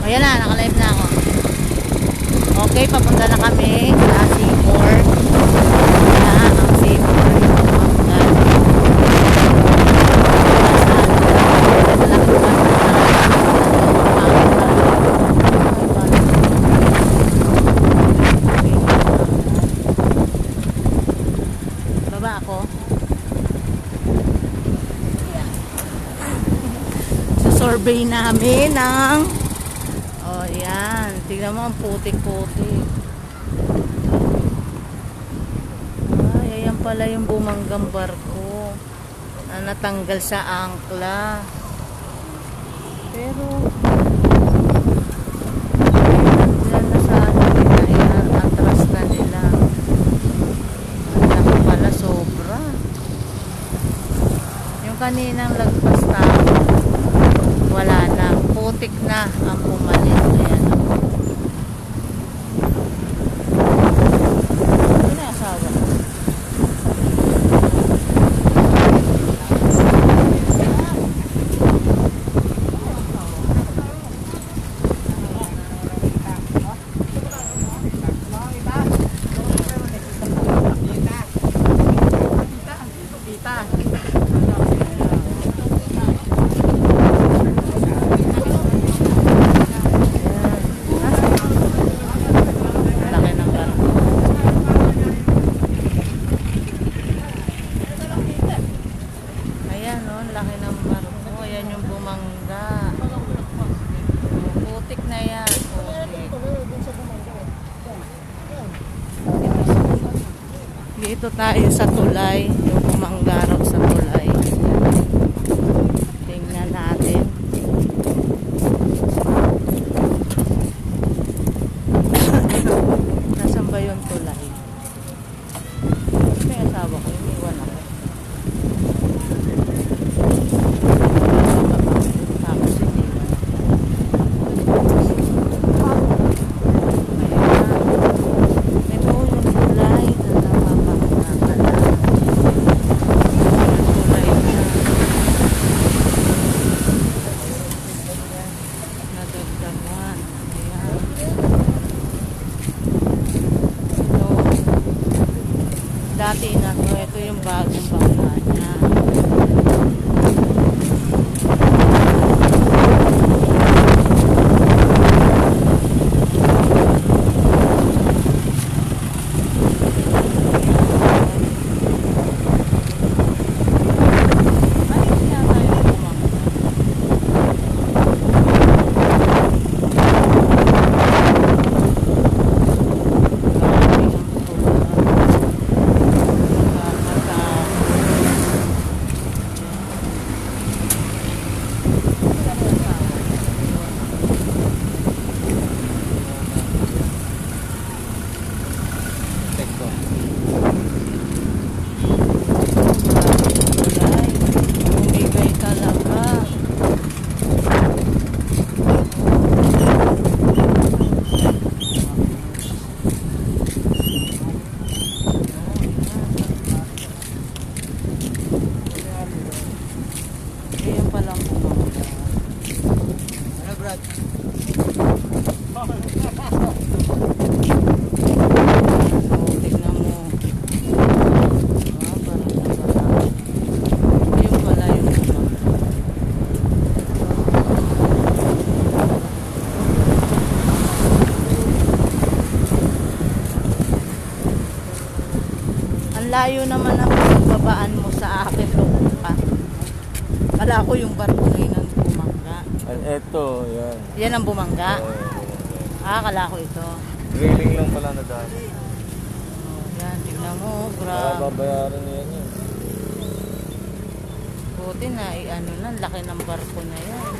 Ayan na, naka-live na ako. Okay, papunta na kami sa C4. Ayan, ang C4. Baba ako. Survey namin ng yan, tignan mo ang putik-putik. Ay, ayan pala yung bumanggang barko na natanggal sa angkla. Pero ayan na sa ayan, atras na nila. Ang laki pala, sobra. Yung kaninang lagpas tayo, wala na, putik na ang pumalit. Ayan. Ano na asawa? Laki ng barko. Ayan yung bumangga. Putik na yan. Putik. Dito tayo sa tulay. Yung bumangga raw sa tulay. Tingnan natin. Nasaan ba yung tulay? May asawa ko. Iniwan ako. Dati na to, ito yung bagong bangka niya. Ayan palang bumangga. Ano, Brad? Tignan mo. Parang nabara. Ayun pala yung bumangga. Ang layo naman ang pagbabaan mo sa akin, Luka. Kala ko yung barko na yun ang bumangga. Eto, yan. Yan ang bumangga? Kala ko ito. Railing lang pala na dati. Yan, tignan mo, Para babayaran niya yan. Buti na, ano na, laki ng barko na yan.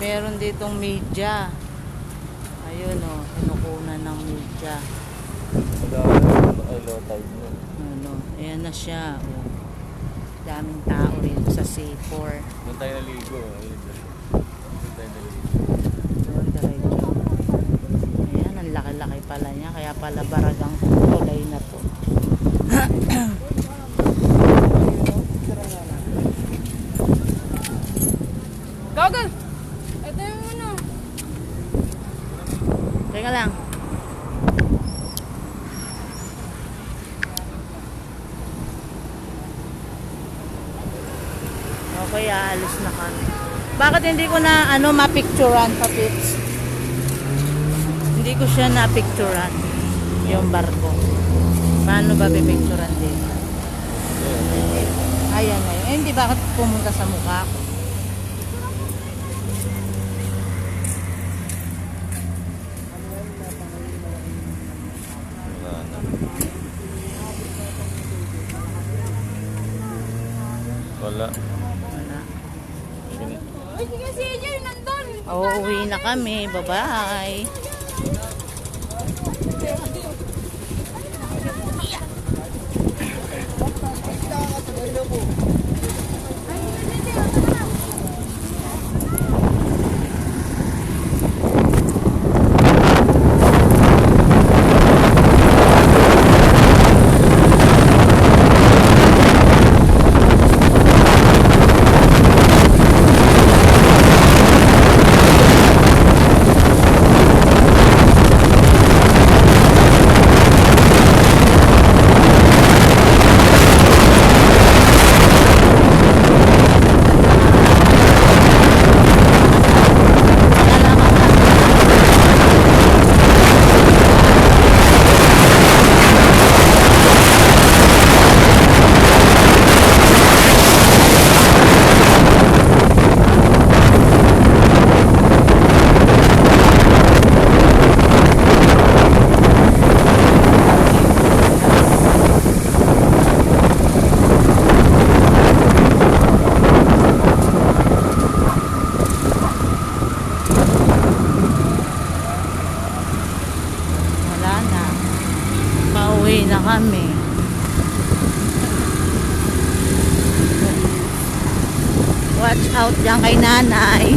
Meron ditong media. Ayun o, kinukunan ng media. Ay, low tide mo. Ano, ayan na siya. Oh. Daming tao rin sa C4. Doon tayo naligo. Doon tayo naligo. Doon diretso. Ayan, ang laki-laki pala niya. Kaya pala baragang tulay na to. Teka lang. Okay, aalis na kami. Bakit hindi ko na mapicturean pa, Pips? Hindi ko siya napicturean yung barko. Paano ba pipicturean dito? Ayan na yun. Eh, hindi bakit pumunta sa mukha ko? Wala na. Wala. Wala. Uy, sige si AJ, nandun. Uwi na kami. Bye-bye. Wala na. Pauwi na kami. Watch out dyan kay nanay.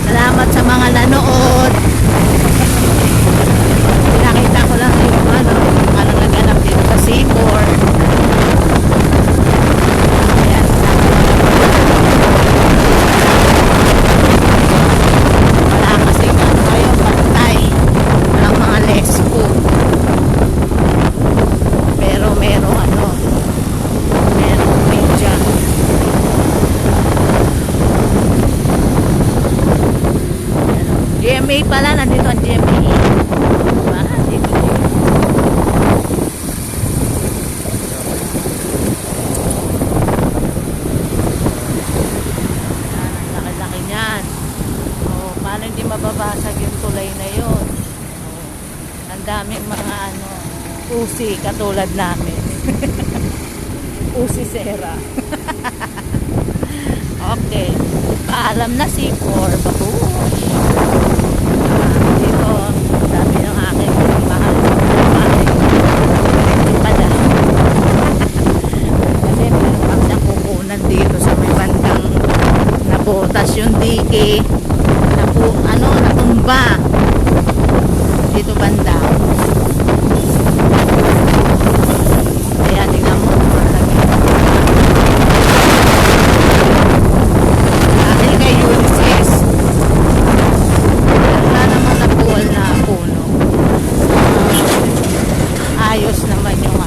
Salamat sa mga nanood. Nakita ko lang yung ano naganap dito sa Seaport. Ayan. Wala kasi ngayon pantay. Walang mga lesbo. Pero merong media. GMA pala, nandito ang GMA. Diba? Dito. Yan, ang laki-laki niyan. Oh, paano hindi mababasag yung tulay na yun? Oh, ang daming mga usi katulad namin. Usi sera. Okay. Paalam na si Cor. Babush. Dito, dami ng aking mahal na babae. Hindi pala. Kasi meron pang nakukunan dito sa may bandang nabutas yung dike. Natumba. Dito banda. Kaya tingnan mo. Dahil kay Ulysses, wala naman na buwal na puno. Ayos naman yung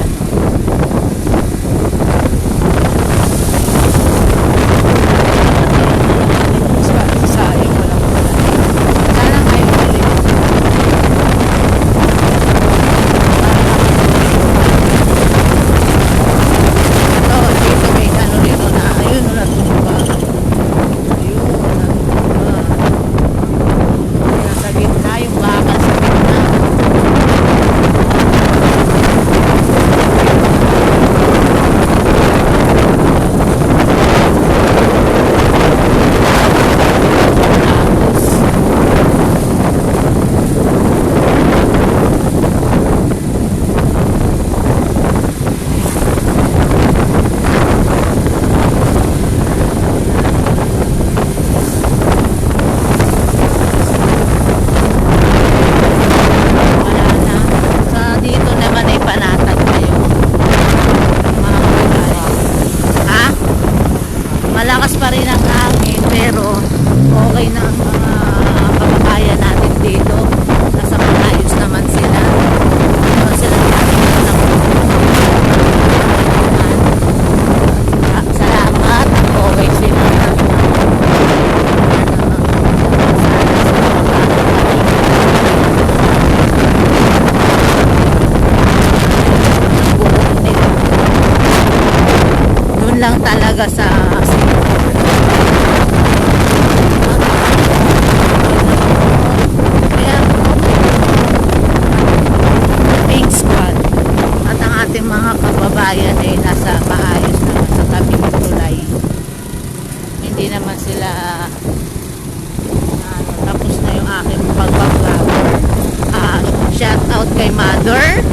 sayang walang wala. Sana kayo ulit. lang talaga sa kaya pink squad at ang ating mga kababayan ay nasa maayos naman sa tabing tulay. Hindi naman sila tapos na yung aking pagbablog. Shout out kay mother.